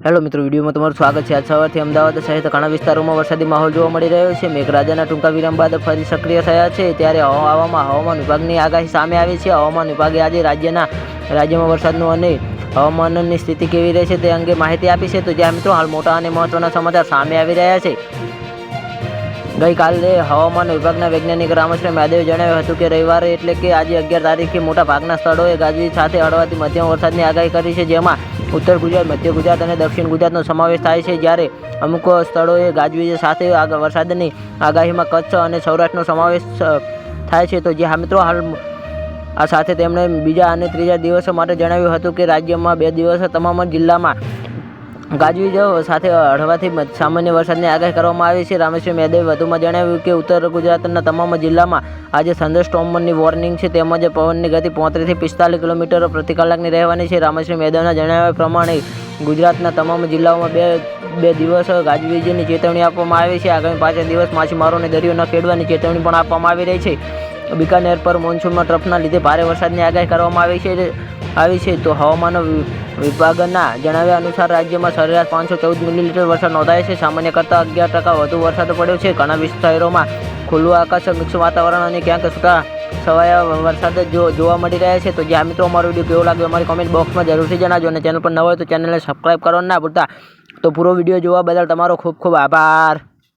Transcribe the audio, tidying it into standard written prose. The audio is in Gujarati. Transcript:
હેલો મિત્રો, વિડીયોમાં તમારું સ્વાગત છે। આજ સવારથી અમદાવાદ સહિત ઘણા વિસ્તારોમાં વરસાદી માહોલ જોવા મળી રહ્યો છે। મેઘરાજાના ટૂંકા વિરામ બાદ ફરી સક્રિય થયા છે, ત્યારે હવામાન વિભાગની આગાહી સામે આવી છે। હવામાન વિભાગે આજે રાજ્યમાં વરસાદનું અને હવામાનની સ્થિતિ કેવી રહેશે તે અંગે માહિતી આપી છે। તો જ્યાં મિત્રો હાલ મોટા અને મહત્વના સમાચાર સામે આવી રહ્યા છે। ગઈકાલે હવામાન વિભાગના વૈજ્ઞાનિક રામશ્રી યાદવે જણાવ્યું હતું કે રવિવારે એટલે કે આજે 11 તારીખે મોટા ભાગના સ્થળોએ ગાજવીજ સાથે હળવાથી મધ્યમ વરસાદની આગાહી કરી છે, જેમાં ઉત્તર ગુજરાત, મધ્ય ગુજરાત અને દક્ષિણ ગુજરાતનો સમાવેશ થાય છે, જ્યારે અમુક સ્થળોએ ગાજવીજ સાથે વરસાદની આગાહીમાં કચ્છ અને સૌરાષ્ટ્રનો સમાવેશ થાય છે। તો જે મિત્રો હાલ આ સાથે તેમણે બીજા અને ત્રીજા દિવસ માટે જણાવ્યું હતું કે રાજ્યમાં 2 દિવસ તમામ જિલ્લામાં ગાજવીજ સાથે હળવાથી સામાન્ય વરસાદની આગાહી કરવામાં આવી છે। રામશ્રી યાદવે વધુમાં જણાવ્યું કે ઉત્તર ગુજરાતના તમામ જિલ્લામાં આજે થંડરસ્ટોર્મની વોર્નિંગ છે, તેમજ પવનની ગતિ 35 થી 45 કિલોમીટર પ્રતિ કલાકની રહેવાની છે। રામશ્રી યાદવના જણાવ્યા પ્રમાણે ગુજરાતના તમામ જિલ્લાઓમાં બે દિવસ ગાજવીજની ચેતવણી આપવામાં આવી છે। આગામી 5 દિવસ માછીમારોને દરિયો ન ખેડવાની ચેતવણી પણ આપવામાં આવી રહી છે। બિકાનેર પર મોન્સૂનમાં ટ્રફના લીધે ભારે વરસાદની આગાહી કરવામાં આવી છે। તો હવામાન વિભાગના જણાવ્યા અનુસાર રાજ્યમાં સરેરાશ 514 મિલીમીટર વરસાદ નોંધાયો છે, સામાન્ય કરતાં 11% વધુ વરસાદ પડ્યો છે। ઘણા શહેરોમાં ખુલ્લું આકાશ, મિક્સ વાતાવરણ અને ક્યાંક છૂટા છવાયા વરસાદ જોવા મળી રહ્યા છે। તો જ્યાં મિત્રો અમારો વિડીયો કેવો લાગ્યો અમારી કોમેન્ટ બોક્સમાં જરૂરથી જણાવજો, અને ચેનલ પર ન હોય તો ચેનલને સબસ્ક્રાઈબ કરવાનું ના ભૂલતા। તો પૂરો વિડીયો જોવા બદલ તમારો ખૂબ ખૂબ આભાર।